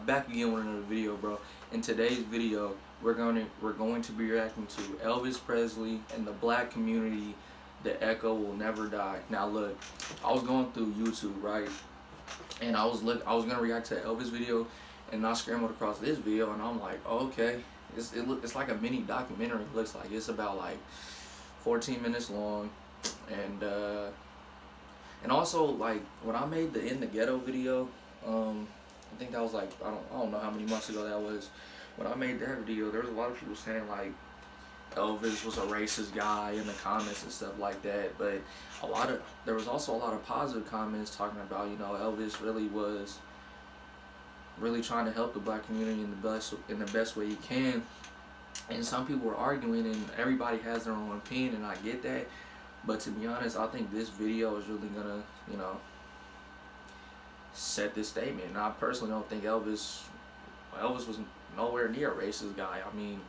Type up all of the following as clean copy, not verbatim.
back again with another video, bro. In today's video, we're going to be reacting to Elvis Presley and the black community. The echo will never die. Now look, I was going through YouTube, right, and I was gonna react to the Elvis video, and I scrambled across this video, and I'm like, oh, okay, it's like a mini documentary. It looks like it's about like 14 minutes long, and also, like, when I made the In the Ghetto video, I think that was like, I don't know how many months ago that was. When I made that video, there was a lot of people saying like Elvis was a racist guy in the comments and stuff like that, but there was also a lot of positive comments talking about, you know, Elvis really was trying to help the black community in the best way he can. And some people were arguing, and everybody has their own opinion, and I get that. But to be honest, I think this video is really gonna, you know, set this statement. And I personally don't think Elvis was nowhere near a racist guy. I mean,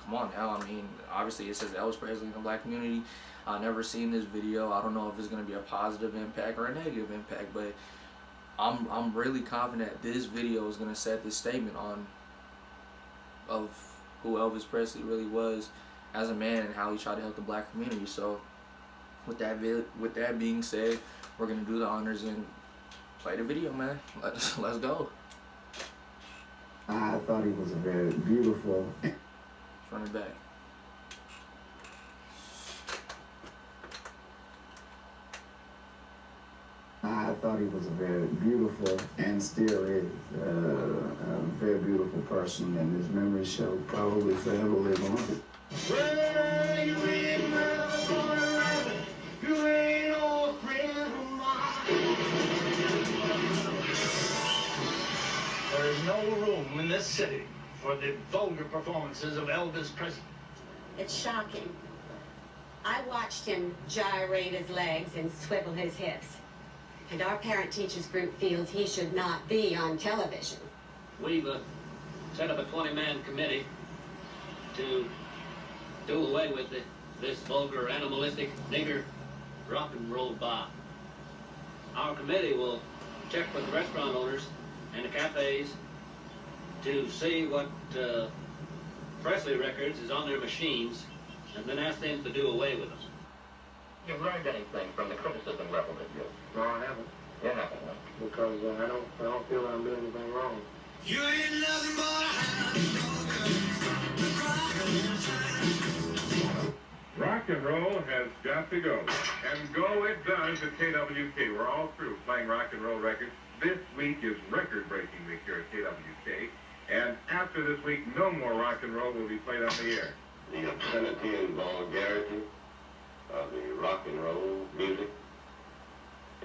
come on now. I mean, obviously it says Elvis Presley in the black community. I've never seen this video. I don't know if it's gonna be a positive impact or a negative impact, but I'm really confident this video is gonna set this statement of who Elvis Presley really was as a man and how he tried to help the black community. So with that being said, we're gonna do the honors and play the video, man. Let's go. I thought he was a very beautiful. Let's run it back. I thought he was a very beautiful, and still is, a very beautiful person, and his memory shall probably forever live on. Well, you ain't never gonna love it. You ain't no friend of mine. There is no room in this city for the vulgar performances of Elvis Presley. It's shocking. I watched him gyrate his legs and swivel his hips. And our parent-teachers group feels he should not be on television. We've set up a 20-man committee to do away with this vulgar, animalistic, nigger rock and roll bar. Our committee will check with the restaurant owners and the cafes to see what Presley records is on their machines, and then ask them to do away with them. You've learned anything from the criticism leveled at you? No, I haven't. You haven't, huh? Because I don't feel I'm doing anything wrong. You ain't nothing but a hound. Rock and roll has got to go. And go it does at KWK. We're all through playing rock and roll records. This week is record-breaking week here at KWK. And after this week, no more rock and roll will be played on the air. The obscenity and vulgarity of the rock and roll music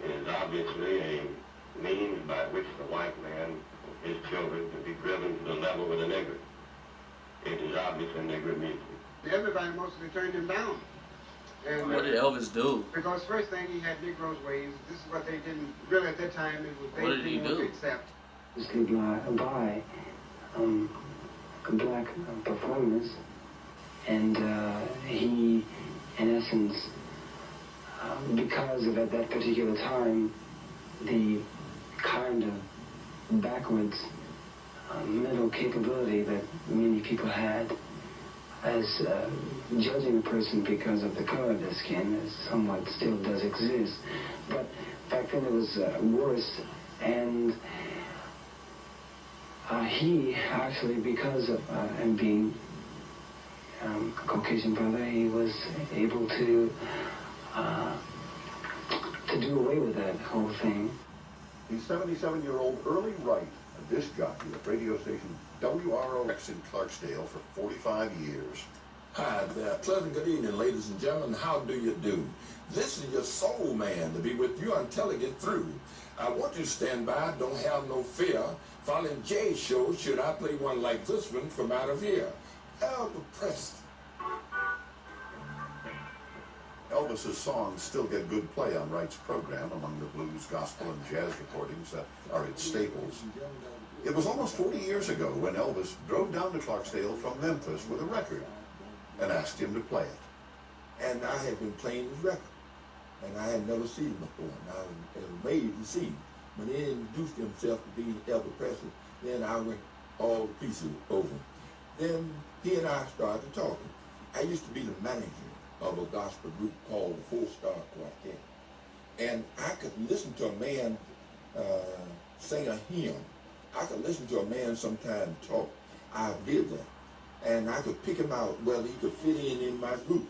is obviously a means by which the white man and his children can be driven to the level of the nigger. It is obviously nigger music. Everybody mostly turned him down. And, what did Elvis do? Because first thing, he had Negroes' ways. This is what they didn't, really at that time, it was What did he didn't want do? to accept. Mostly by black performers, and he, in essence, because of at that particular time the kind of backwards mental capability that many people had, as judging a person because of the color of their skin, as somewhat still does exist, but back then it was worse. And he actually, because of him being a Caucasian brother, he was able to do away with that whole thing. The 77-year-old Early Wright, a disc jockey at radio station WRO in Clarksdale for 45 years. Hi there. Pleasant good evening, ladies and gentlemen. How do you do? This is your soul man to be with you until I get through. I want you to stand by, don't have no fear. Following Jay's show, should I play one like this one from out of here? Elvis Presley. Elvis's songs still get good play on Wright's program among the blues, gospel, and jazz recordings that are its staples. It was almost 40 years ago when Elvis drove down to Clarksdale from Memphis with a record and asked him to play it. And I had been playing his record, and I had never seen him before, and I was amazed to see him. When he introduced himself to being Elvis Presley, Then I went all the pieces over. Then he and I started talking. I used to be the manager of a gospel group called the 4-Star Quartet. And I could listen to a man sing a hymn. I could listen to a man sometime talk. I did that. And I could pick him out whether he could fit in my group.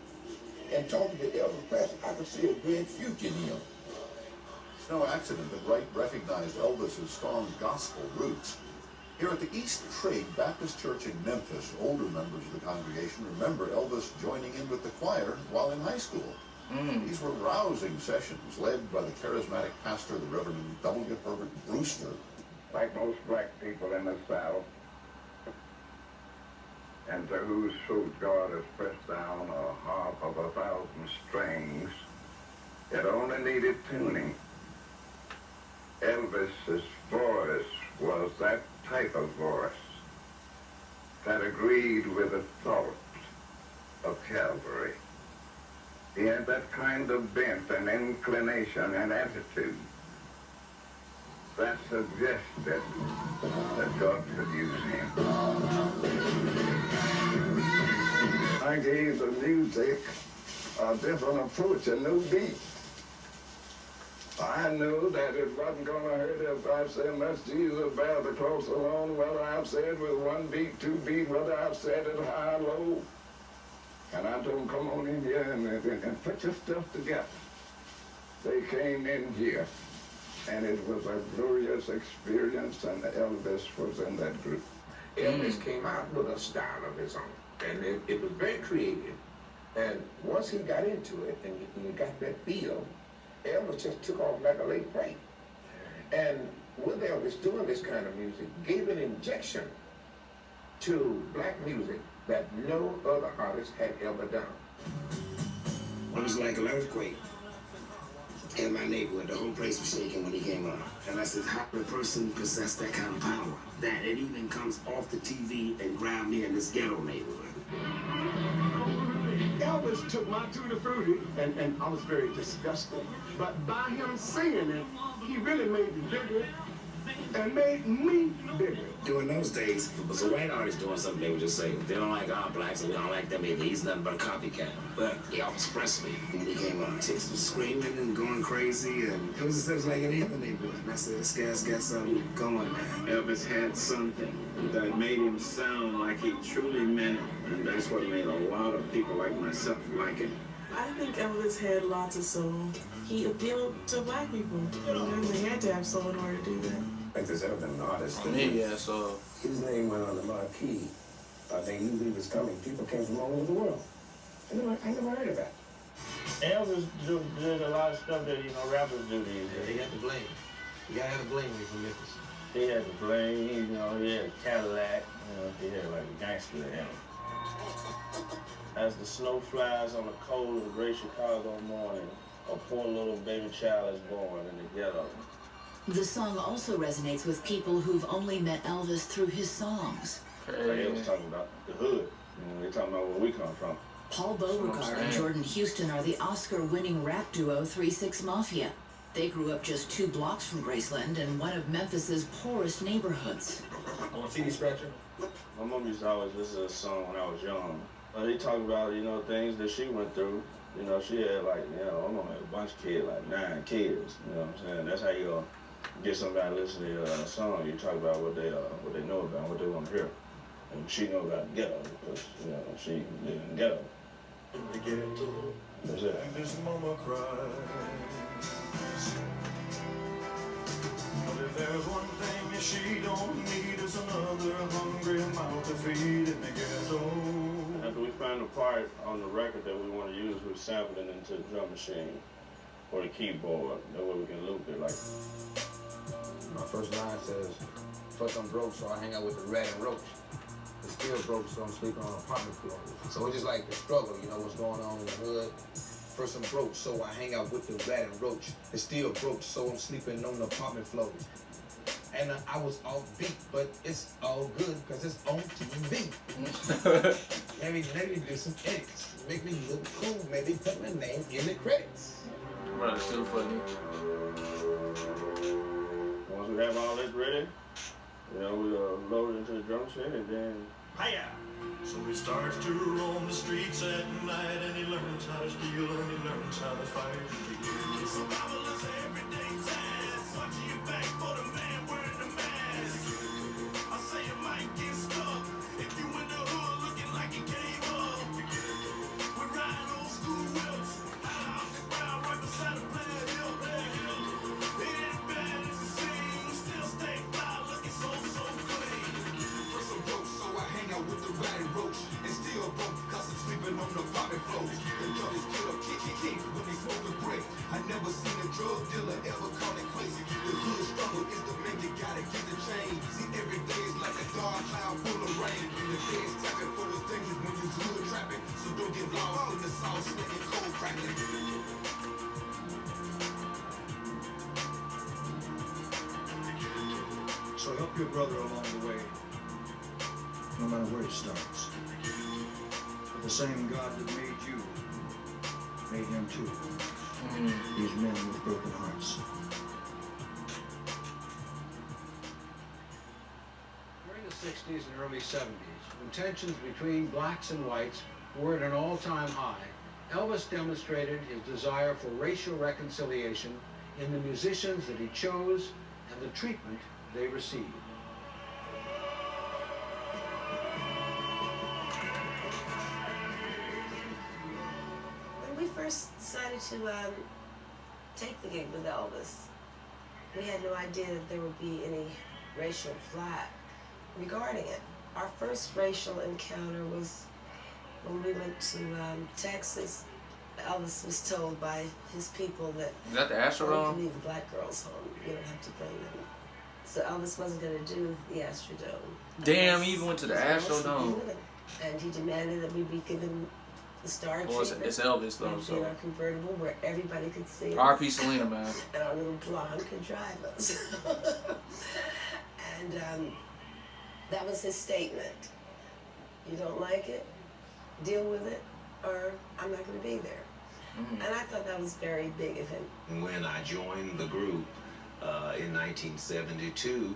And talking to Elvis Presley, I could see a great future in him. It's no accident that Wright recognized Elvis's strong gospel roots. Here at the East Trade Baptist Church in Memphis, older members of the congregation remember Elvis joining in with the choir while in high school. These were rousing sessions led by the charismatic pastor, the Reverend W. Herbert Brewster. Like most black people in the South, and to whose throat God has pressed down a harp of 1,000 strings, it only needed tuning. Elvis's voice was that type of voice that agreed with the thought of Calvary. He had that kind of bent and inclination and attitude that suggested that God could use him. I gave the music a different approach, a new beat. I knew that it wasn't going to hurt if I said, "Must Jesus bear the cross alone," whether I've said with 1 beat, 2 beat, whether I've said it high or low. And I told them, "Come on in here and put your stuff together." They came in here, and it was a glorious experience, and Elvis was in that group. Elvis came out with a style of his own, and it was very creative. And once he got into it, and he got that feel, Elvis just took off like a late freight. And with Elvis doing this kind of music, gave an injection to black music that no other artist had ever done. It was like an earthquake in my neighborhood. The whole place was shaking when he came on. And I said, how did a person possess that kind of power? That it even comes off the TV and around me in this ghetto neighborhood. Elvis took my Tutti Frutti, and I was very disgusted. But by him singing it, he really made me bigger and made me bigger. During those days, if it was a white artist doing something, they would just say, they don't like our blacks and we don't like them either. He's nothing but a copycat. But Elvis Presley, when he came on, chicks was screaming and going crazy, and it was like an anthem neighborhood. And I said, this guy's got something going, man. Elvis had something that made him sound like he truly meant it, and that's what made a lot of people like myself like it. I think Elvis had lots of soul. He appealed to black people. They had to have soul in order to do that. I think there's ever been an artist. So his name went on the marquee. They knew he was coming. People came from all over the world. I never heard of that. Elvis did a lot of stuff that, rappers do these days. They got the blame. You gotta have the blame when you from Memphis. He had the blame, he had a Cadillac, he had like a gangster in him. As the snow flies on a cold and gray Chicago morning, a poor little baby child is born in the ghetto. The song also resonates with people who've only met Elvis through his songs. Like he was talking about the hood. They're talking about where we come from. Paul Beauregard and Jordan Houston are the Oscar-winning rap duo 3 6 Mafia. They grew up just 2 blocks from Graceland in one of Memphis's poorest neighborhoods. On a CD scratcher? My mom used to always listen to a song when I was young. They talk about, things that she went through. She had my mom had a bunch of kids, like 9 kids. You know what I'm saying? That's how you get somebody to listen to your song. You talk about what they know about, what they want to hear. And she know about the ghetto because, she lived in the ghetto. The ghetto. That's it. And this mama cries. But if there's one thing that she don't need, is another hungry mouth to feed in the ghetto. After we found the part on the record that we want to use, we sampled it into the drum machine or the keyboard. That way we can loop it like. My first line says, first I'm broke, so I hang out with the rat and roach. It's still broke, so I'm sleeping on apartment floors. So it's just like the struggle, what's going on in the hood. First I'm broke, so I hang out with the rat and roach. It's still broke, so I'm sleeping on the apartment floors. And I was off beat, but it's all good because it's on TV. maybe do some edits. Make me look cool. Maybe put my name in the credits. Bro, it's so funny. Once we have all this ready, You know, we loaded into the drum set and then. Hiya! So he starts to roam the streets at night, and he learns how to steal and he learns how to fight. Survival is an everyday task. Watching your back for the man wearing the mask. I say you might get stuck if you in the hood looking like you gave up. We ride old school whips out off the ground right beside the player hill. It ain't bad as it seems. Still stay fly, looking so clean. First I'm broke, so I hang out with the ratty roach. And still broke, cause I'm sleeping on the bobby flows. The drugs get up, kick when they smoke a break. I never seen a drug dealer ever call it crazy. The hood struggle is the man you gotta get the change. See, every day is like a dark cloud full of rain. The feds tapping for the things when you hood trapping. So don't get lost in the sauce, slick cold cracking. So help your brother along the way, no matter where it starts. For the same God that made you, made him too. These men with broken hearts. During the 60s and early 70s, when tensions between blacks and whites were at an all-time high, Elvis demonstrated his desire for racial reconciliation in the musicians that he chose and the treatment they received. When we first decided to take the gig with Elvis, we had no idea that there would be any racial flack regarding it. Our first racial encounter was when we went to Texas. Elvis was told by his people that Is that the Astrodome? you can leave the black girls home. You don't have to bring them. So Elvis wasn't going to do the Astrodome. Damn, he even went to the Astrodome. And he demanded that we be given the star treatment. It's Elvis though, so. In our convertible where everybody could see us. R.P. Selena, man. And our little blonde could drive us. And that was his statement. You don't like it? Deal with it, or I'm not going to be there. And I thought that was very big of him. When I joined the group in 1972,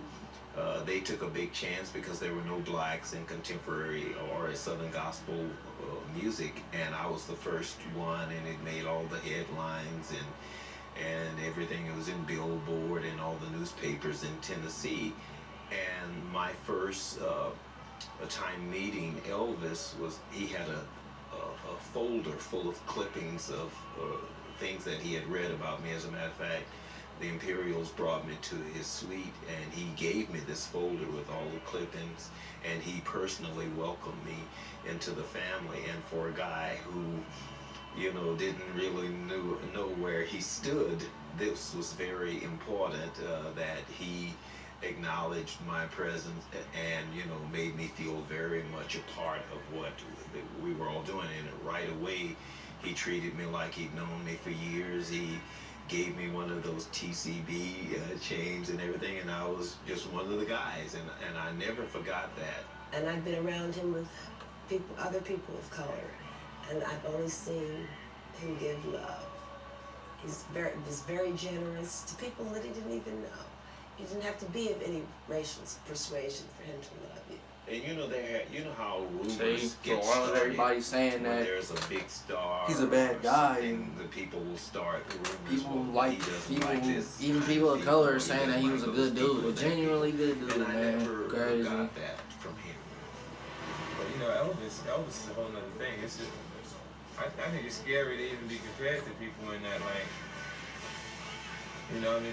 they took a big chance because there were no blacks in contemporary or Southern gospel music, and I was the first one, and it made all the headlines and everything. It was in Billboard and all the newspapers in Tennessee. And my first time meeting Elvis was, he had a folder full of clippings of things that he had read about me. As a matter of fact, the Imperials brought me to his suite, and he gave me this folder with all the clippings, and he personally welcomed me into the family. And for a guy who, you know, didn't really know where he stood, this was very important that he acknowledged my presence and, you know, made me feel very much a part of what we were all doing. And right away, he treated me like he'd known me for years. He gave me one of those TCB chains and everything, and I was just one of the guys, and I never forgot that. And I've been around him with people, other people of color, and I've only seen him give love. He was very generous to people that he didn't even know. You didn't have to be of any racial persuasion for him to love you. And you know you know how rumors For all of everybody saying that there's a big star, he's a bad guy, and the people will start rumors. people like even people of color saying that he was a good dude, a genuinely good dude, and I man. never Crazy. got that from him. But you know, Elvis is a whole nother thing. It's just, I think it's scary to even be compared to people in that lane. You know, I mean,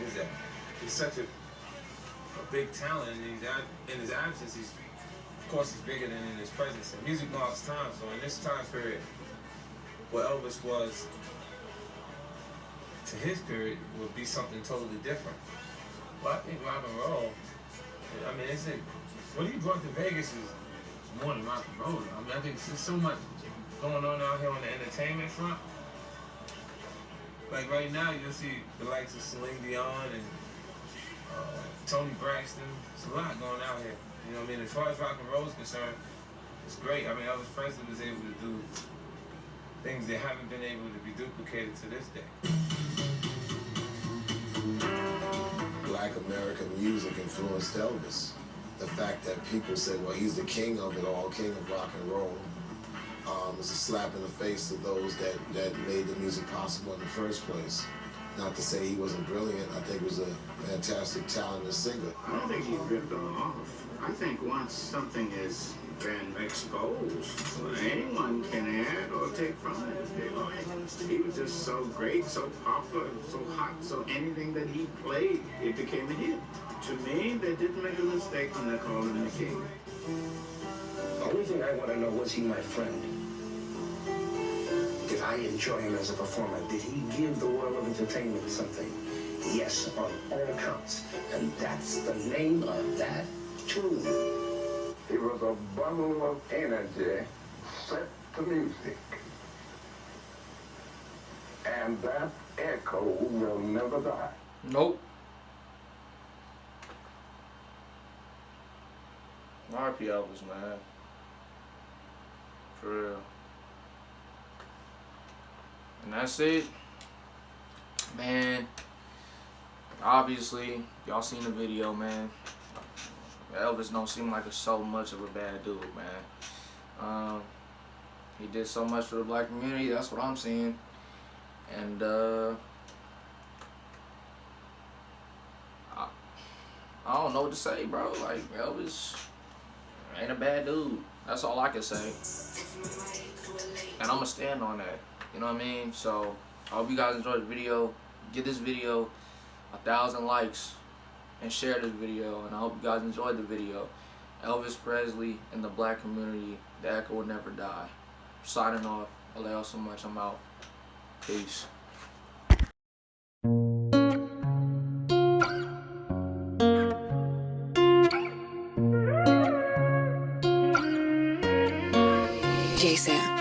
he's such a big talent, and in his absence, of course, he's bigger than in his presence. And music marks time, so in this time period, what Elvis was to his period would be something totally different. But I think rock and roll, I mean, what he brought to Vegas is more than rock and roll. I mean, I think there's so much going on out here on the entertainment front. Like right now, you'll see the likes of Celine Dion and Tony Braxton. There's a lot going out here. You know what I mean? As far as rock and roll is concerned, it's great. I mean, Elvis Presley was able to do things that haven't been able to be duplicated to this day. Black American music influenced Elvis. the fact that people said, well, he's the king of it all, king of rock and roll, was a slap in the face to those that made the music possible in the first place. Not to say he wasn't brilliant. I think he was a fantastic, talented singer. I don't think he ripped off. I think once something has been exposed, anyone can add or take from it. You know, he was just so great, so popular, so hot, so anything that he played, it became a hit. To me, they didn't make a mistake when they called him the king. The only thing I want to know, was he my friend? Did I enjoy him as a performer? Did he give the world of entertainment something? Yes, on all accounts. And that's the name of that tune. He was a bundle of energy set to music. And that echo will never die. Nope. R.P. Elvis, man. For real. And that's it. Man. Obviously, y'all seen the video, man. Elvis don't seem like so much of a bad dude, man. He did so much for the black community. That's what I'm seeing. And I don't know what to say, bro. Like, Elvis ain't a bad dude. That's all I can say. And I'ma stand on that. You know what I mean? So I hope you guys enjoyed the video. Give this video 1,000 likes and share this video. And I hope you guys enjoyed the video. Elvis Presley and the black community, the echo will never die. Signing off. I love y'all so much. I'm out. Peace. Jason.